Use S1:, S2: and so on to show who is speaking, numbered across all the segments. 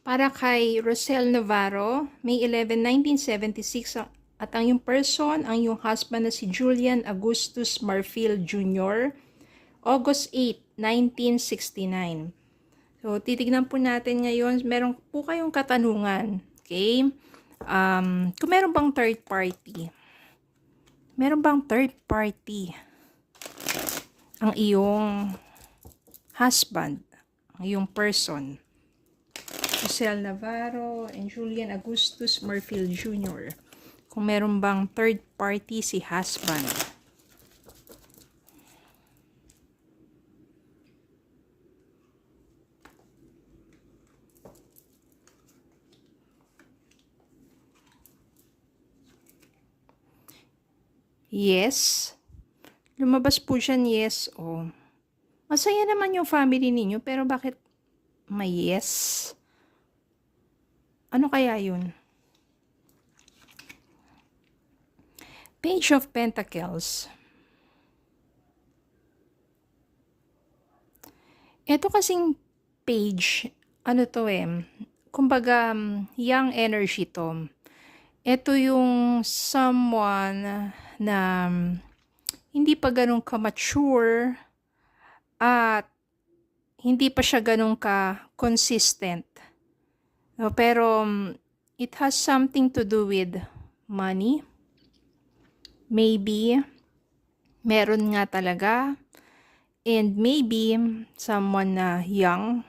S1: Para kay Rosel Navarro, May 11, 1976, at ang yung person, ang yung husband na si Julian Augustus Marfil Jr., August 8, 1969. So, titignan po natin ngayon, meron po kayong katanungan, okay? Kung meron bang third party? Meron bang third party ang iyong husband, ang iyong person? Rosel Navarro and Julian Augustus Marfil Jr. Kung meron bang third party si husband. Yes. Lumabas po dyan yes o. Masaya naman yung family ninyo pero bakit may yes? Ano kaya yun? Page of Pentacles. Ito kasing page, ano to kumbaga young energy to. Ito yung someone na hindi pa ganun ka-mature at hindi pa siya ganun ka-consistent. No, pero it has something to do with money. Maybe meron nga talaga. And maybe someone na young.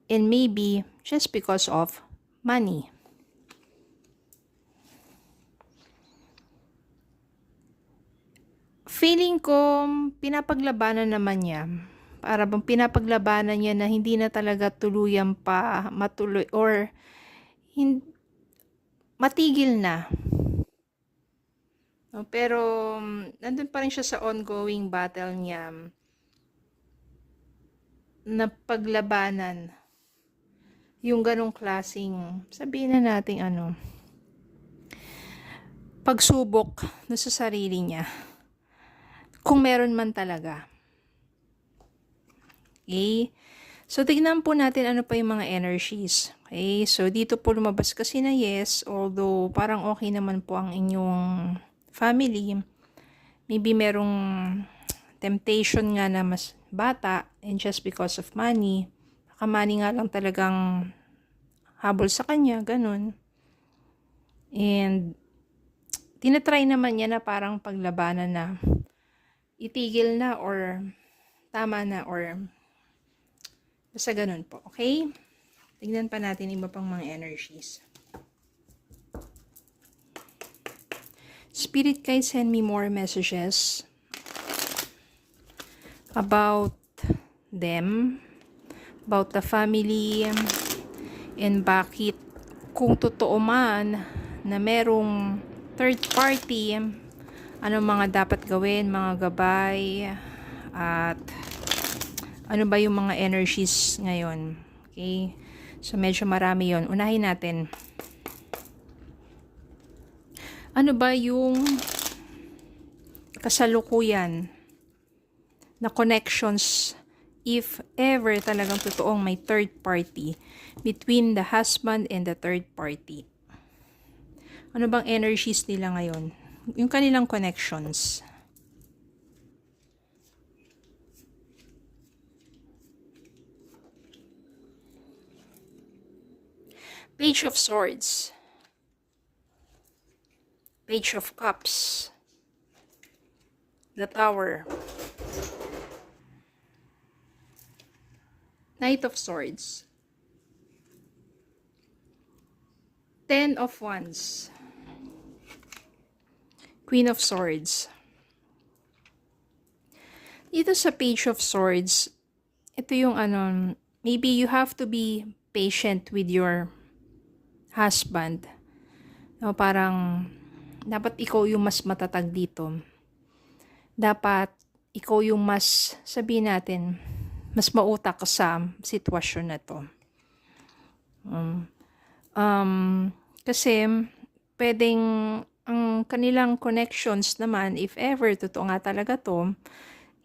S1: And maybe just because of money. Feeling ko pinapaglabanan naman niya. Para bang pinapaglabanan niya na hindi na talaga tuluyan pa matuloy or matigil na. No, pero nandun pa rin siya sa ongoing battle niya na paglabanan yung ganong klaseng, sabihin na natin pagsubok na sa sarili niya. Kung meron man talaga. Okay? So, tignan po natin ano pa yung mga energies. Okay? So, dito po lumabas kasi na yes, although parang okay naman po ang inyong family. Maybe merong temptation nga na mas bata and just because of money. Baka money nga lang talagang habol sa kanya, ganun. And, tinatry naman niya na parang paglabanan na itigil na or tama na or basta ganun po. Okay? Tignan pa natin iba pang mga energies. Spirit guide, send me more messages about them, about the family, and bakit kung totoo man na merong third party, ano mga dapat gawin, mga gabay, at ano ba yung mga energies ngayon. Okay? So, medyo marami yon. Unahin natin. Ano ba yung kasalukuyan na connections if ever talagang totoong may third party between the husband and the third party? Ano bang energies nila ngayon? Yung kanilang connections. Page of Swords. Page of Cups. The Tower. Knight of Swords. Ten of Wands. Queen of Swords. Dito sa Page of Swords, ito yung maybe you have to be patient with your husband. No, parang dapat ikaw yung mas matatag dito. Dapat ikaw yung mas, sabihin natin, mas mautak sa sitwasyon na to. Kasi pwedeng ang kanilang connections naman, if ever totoo nga talaga to,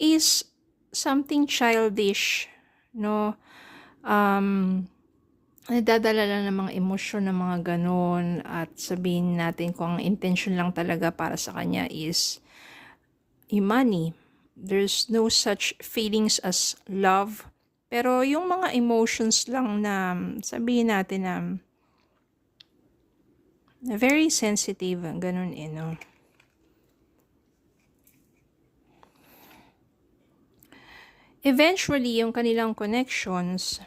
S1: is something childish, no? nadadala lang ng mga emosyon ng mga ganon, at sabihin natin kung ang intention lang talaga para sa kanya is yung money. There's no such feelings as love. Pero yung mga emotions lang na sabihin natin na very sensitive, ganun no. Eventually, yung kanilang connections,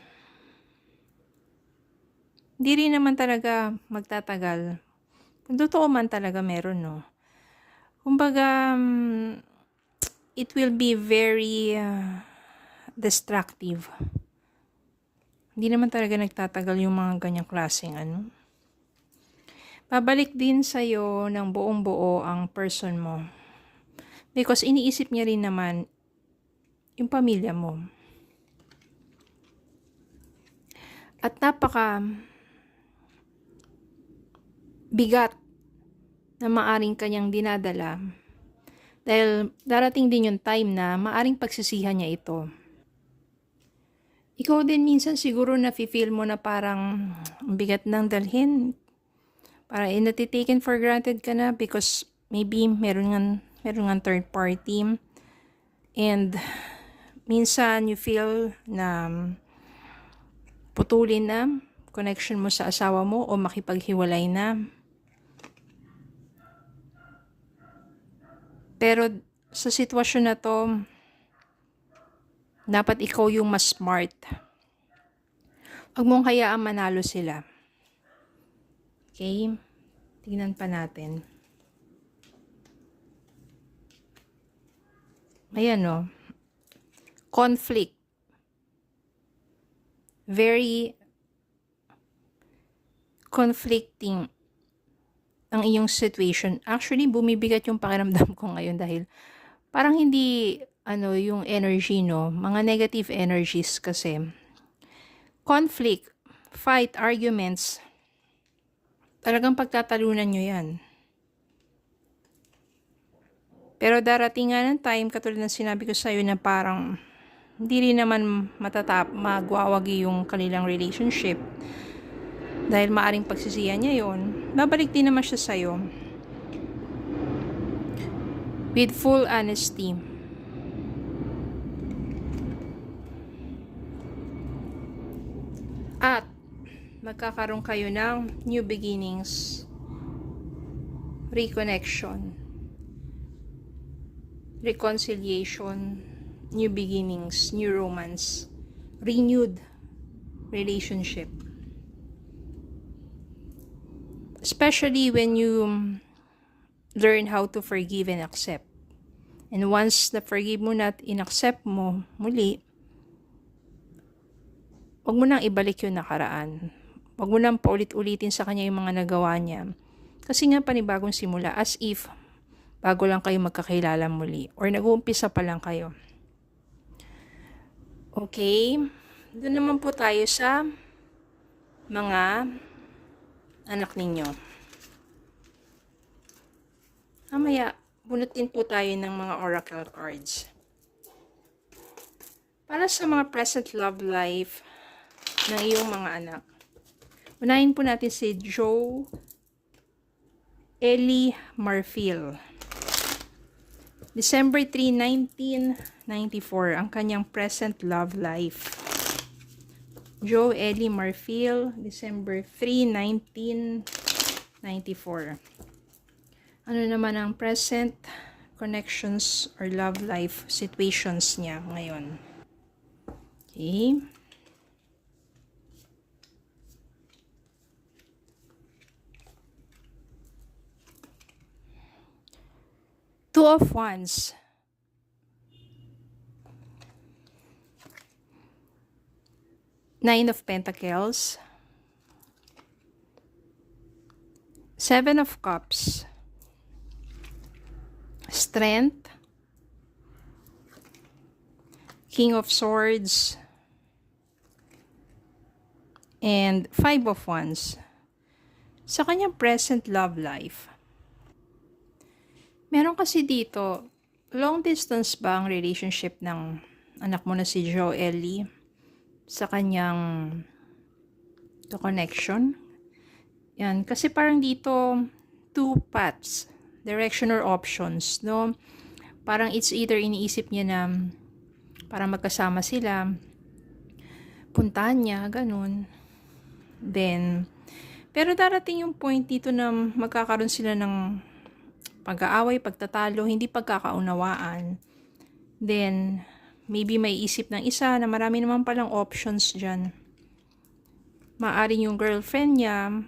S1: di rin naman talaga magtatagal. Kung totoo man talaga meron, no. Kumbaga, it will be very destructive. Hindi naman talaga nagtatagal yung mga ganyang klaseng ano. Babalik din sa'yo ng buong buo ang person mo. Because iniisip niya rin naman yung pamilya mo. At napaka bigat na maaring kanyang dinadala. Dahil darating din yung time na maaring pagsisihan niya ito. Ikaw din minsan siguro na-feel mo na parang bigat ng dalhin. Parang natitaken for granted ka na because maybe meron nga third party. And minsan you feel na putulin na connection mo sa asawa mo o makipaghiwalay na. Pero sa sitwasyon na to, dapat ikaw yung mas smart. Huwag mong hayaang manalo sila. Okay? Tingnan pa natin. Ayan o. Conflict. Very conflicting ang iyong situation. Actually, bumibigat yung pakiramdam ko ngayon dahil parang hindi yung energy, no? Mga negative energies kasi. Conflict, fight, arguments. Talagang pagtatalunan nyo yan. Pero darating nga ng time, katulad ng sinabi ko sa'yo, na parang hindi rin naman magwawagi yung kanilang relationship. Dahil maaring pagsisiyan niya yon, babalik din naman siya sa'yo. With full honesty. At magkakaroon kayo ng new beginnings, reconnection, reconciliation, new beginnings, new romance, renewed relationship. Especially when you learn how to forgive and accept. And once na forgive mo na at in-accept mo muli, huwag mo nang ibalik yung nakaraan. Huwag mo nang paulit-ulitin sa kanya yung mga nagawa niya. Kasi nga panibagong simula, as if bago lang kayo magkakilala muli or nag-uumpisa pa lang kayo. Okay? Doon naman po tayo sa mga anak ninyo. Mamaya, bunutin po tayo ng mga oracle cards. Para sa mga present love life ng iyong mga anak. Unahin po natin si Joe Ellie Marfil. December 3, 1994, ang kanyang present love life. Joe Ellie Marfil, December 3, 1994. Ano naman ang present connections or love life situations niya ngayon? Okay. Two of Wands. Nine of Pentacles. Seven of Cups. Strength. King of Swords. And Five of Wands. Sa kanyang present love life. Meron kasi dito, long distance ba ang relationship ng anak mo na si Joe Ellie sa kanyang The connection. Yan. Kasi parang dito, two paths. Direction or options, no? Parang it's either iniisip niya na para magkasama sila, puntahan niya, ganun. Then, pero darating yung point dito na magkakaroon sila ng pag-aaway, pagtatalo, hindi pagkakaunawaan. Then, maybe may isip ng isa na marami naman palang options dyan. Maaring yung girlfriend niya,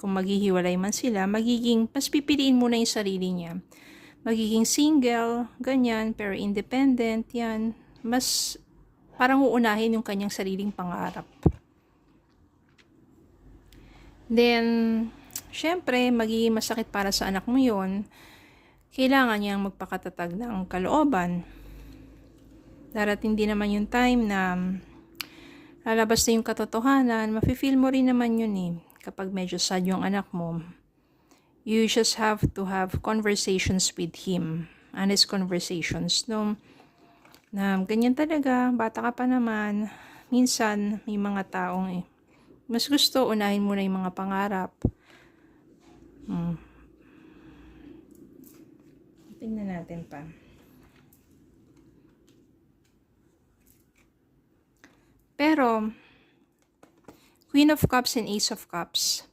S1: kung maghihiwalay man sila, mas pipiliin muna yung sarili niya. Magiging single, ganyan, pero independent, yan. Mas parang uunahin yung kanyang sariling pangarap. Then, syempre, magiging masakit para sa anak mo yun. Kailangan niyang magpakatatag ng kalooban. Darating din naman yung time na lalabas na yung katotohanan, mafe-feel mo rin naman yun eh. Kapag medyo sad yung anak mo, you just have to have conversations with him. Honest conversations, no? Na ganyan talaga, bata ka pa naman. Minsan, may mga taong mas gusto unahin muna yung mga pangarap. Tingnan natin pa. Pero, Queen of Cups and Ace of Cups,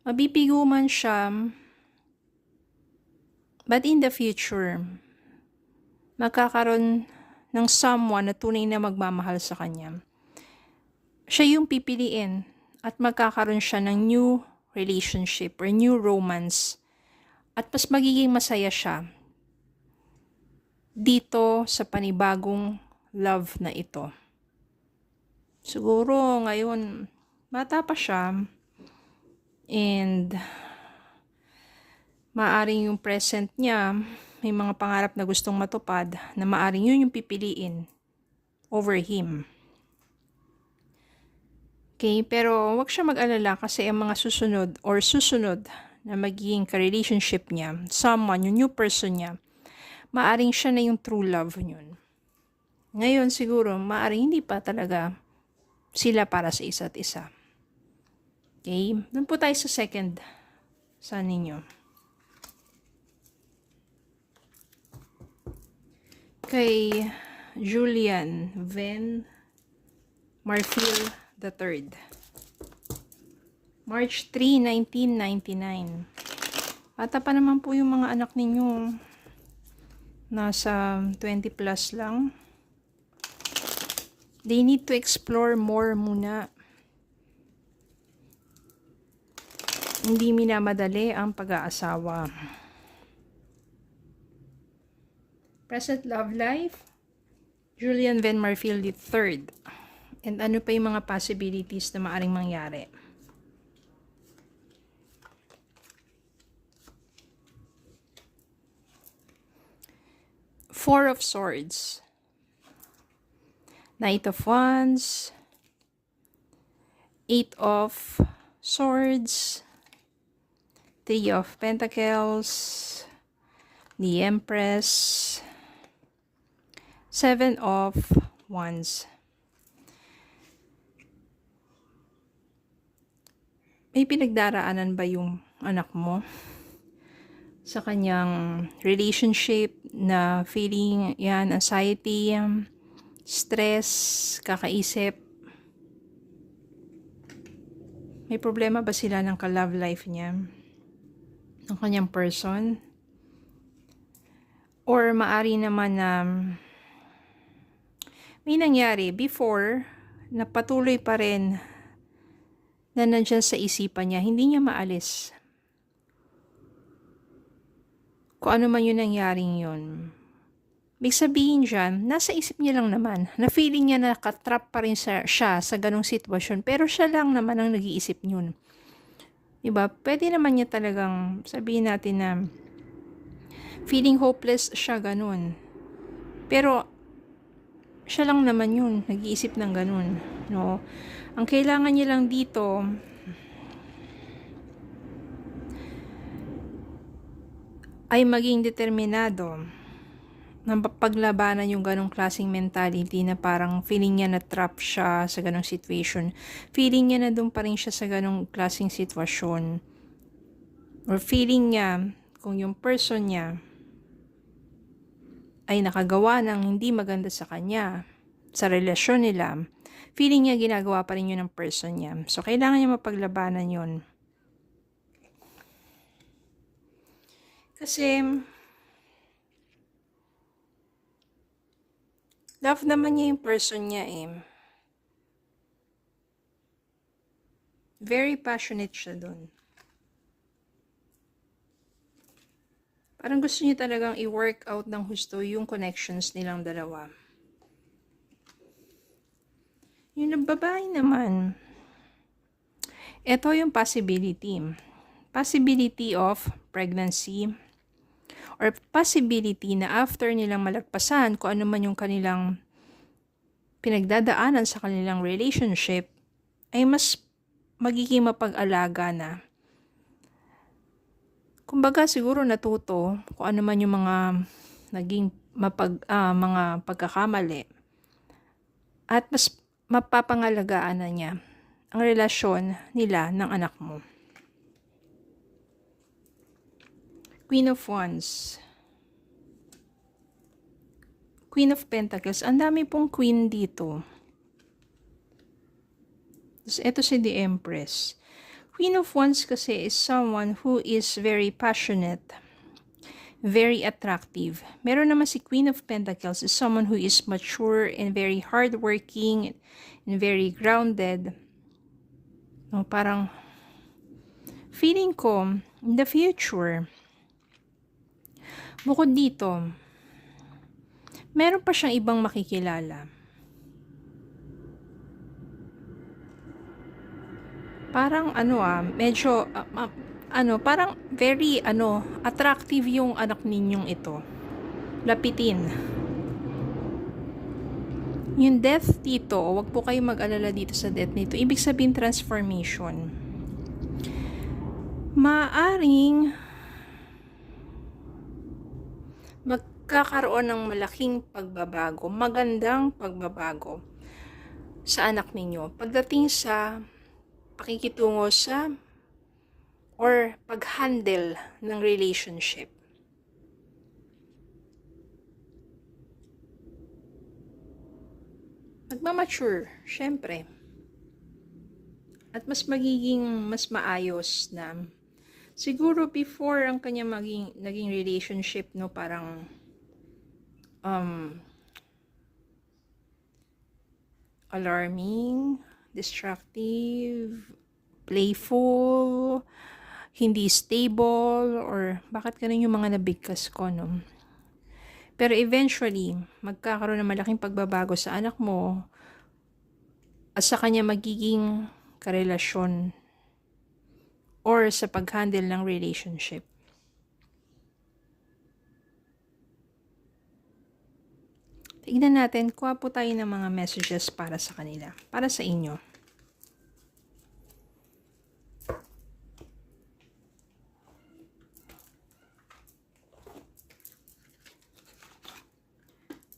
S1: mabibigo man siya, but in the future, magkakaroon ng someone na tunay na magmamahal sa kanya. Siya yung pipiliin at magkakaroon siya ng new relationship or new romance at mas magiging masaya siya dito sa panibagong love na ito. Siguro ngayon, bata pa siya and maaring yung present niya, may mga pangarap na gustong matupad na maaring yun yung pipiliin over him. Okay, pero wag siya mag-alala kasi ang mga susunod na magiging ka-relationship niya, someone, yung new person niya, maaring siya na yung true love niyon. Ngayon siguro, maaring hindi pa talaga sila para sa isa't isa. Okay, doon po tayo sa second sa ninyo. Kay Julian Van Marfil III. March 3, 1999. Bata pa naman po yung mga anak ninyo. Nasa 20 plus lang. They need to explore more muna. Hindi minamadali ang pag-aasawa. Present love life, Julian Van Marfil III. And ano pa yung mga possibilities na maaring mangyari? Four of Swords, Knight of Wands, Eight of Swords, Three of Pentacles, the Empress, Seven of Wands. May pinagdaraanan ba yung anak mo sa kanyang relationship na feeling yan, anxiety, stress, kakaisip? May problema ba sila ng ka-love life niya? Ng kanyang person? Or maari naman na may nangyari before na patuloy pa rin na nandyan sa isipan niya, hindi niya maalis. Kung ano man yung nangyaring yun. Ibig sabihin dyan, nasa isip niya lang naman, na feeling niya na nakatrap pa rin siya sa ganong sitwasyon, pero siya lang naman ang nag-iisip yun. Diba? Pwede naman niya talagang sabihin natin na feeling hopeless siya ganun. Pero siya lang naman yun, nag-iisip ng ganun. No? Ang kailangan niya lang dito ay maging determinado paglabanan yung ganong klaseng mentality na parang feeling niya na trap siya sa ganong situation. Feeling niya na doon pa rin siya sa ganong klaseng sitwasyon. Or feeling niya kung yung person niya ay nakagawa ng hindi maganda sa kanya, sa relasyon nila, feeling niya ginagawa pa rin yun ng person niya. So, kailangan niya mapaglabanan yun. Kasi, love naman niya yung person niya eh. Very passionate siya dun. Parang gusto niya talagang i-work out ng husto yung connections nilang dalawa. Yung babae naman, ito yung possibility. Possibility of pregnancy or possibility na after nilang malagpasan kung ano man yung kanilang pinagdadaanan sa kanilang relationship, ay mas magiging mapag-alaga na. Kumbaga siguro natuto kung ano man yung mga naging mga pagkakamali at mas mapapangalagaan na niya ang relasyon nila ng anak mo. Queen of Wands. Queen of Pentacles. Ang dami pong queen dito. Ito si The Empress. Queen of Wands kasi is someone who is very passionate, very attractive. Meron naman si Queen of Pentacles is someone who is mature and very hardworking and very grounded. No, parang feeling ko in the future, bukod dito, meron pa siyang ibang makikilala. Parang medyo parang very attractive yung anak ninyong ito. Lapitin. Yung death dito, wag po kayo mag-alala dito sa death nito. Ibig sabihin transformation. Maaring magkakaroon ng malaking pagbabago, magandang pagbabago sa anak ninyo pagdating sa pakikitungo sa or pag-handle ng relationship. Magmamature, syempre. At mas magiging mas maayos na. Siguro before ang kanya naging relationship, no, parang alarming, destructive, playful, hindi stable, or bakit ganun yung mga nabigkas ko, no? Pero eventually, magkakaroon ng malaking pagbabago sa anak mo at sa kanya magiging karelasyon or sa pag-handle ng relationship. Tignan natin, kuha po tayo ng mga messages para sa kanila, para sa inyo.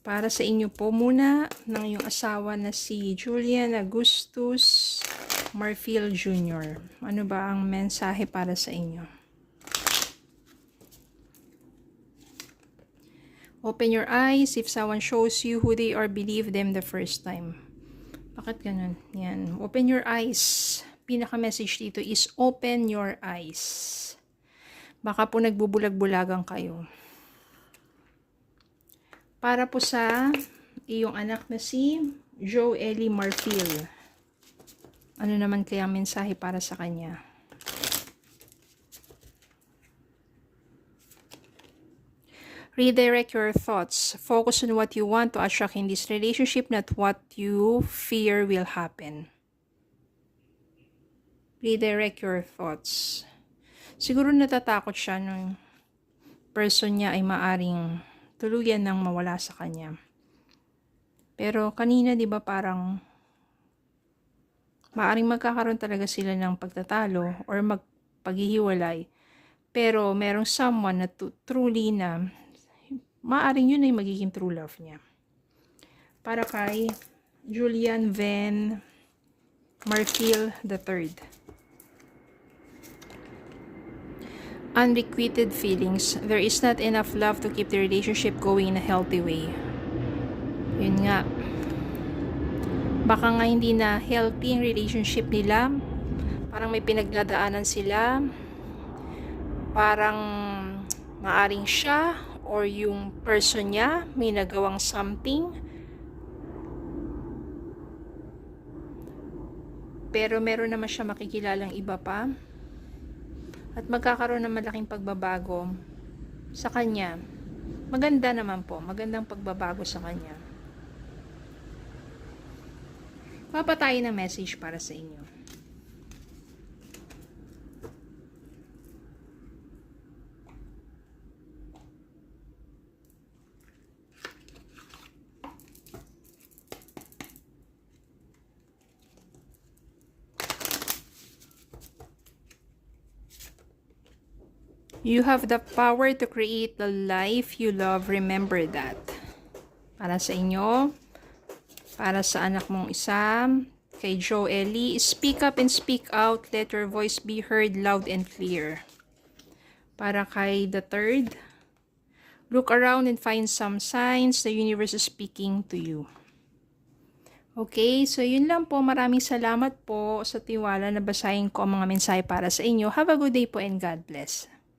S1: Para sa inyo po muna ng iyong asawa na si Julian Agustus Marfil Jr. Ano ba ang mensahe para sa inyo? Open your eyes. If someone shows you who they are, believe them the first time. Bakit ganun? Yan. Open your eyes. Pinaka-message dito is open your eyes. Baka po nagbubulag-bulagan kayo. Para po sa iyong anak na si Joely Marfil. Ano naman kaya mensahe para sa kanya? Redirect your thoughts. Focus on what you want to attract in this relationship, not what you fear will happen. Redirect your thoughts. Siguro natatakot siya nung person niya ay maaring tuluyan nang mawala sa kanya. Pero kanina, di ba, parang maaring magkakaroon talaga sila ng pagtatalo or magpaghihiwalay. Pero merong someone na truly na Maaaring yun ay magiging true love niya. Para kay Julian Van Marfil III. Unrequited feelings. There is not enough love to keep the relationship going in a healthy way. Yun nga. Baka nga hindi na healthy ang relationship nila. Parang may pinagdadaanan sila. Parang maaring siya or yung person niya may nagawang something. Pero meron naman siya makikilalang iba pa. At magkakaroon ng malaking pagbabago sa kanya. Maganda naman po. Magandang pagbabago sa kanya. Papatayin ng message para sa inyo. You have the power to create the life you love. Remember that. Para sa inyo, para sa anak mong isa, kay Joely, speak up and speak out. Let your voice be heard loud and clear. Para kay the third, look around and find some signs the universe is speaking to you. Okay, so yun lang po. Maraming salamat po sa tiwala na basahin ko ang mga mensahe para sa inyo. Have a good day po and God bless.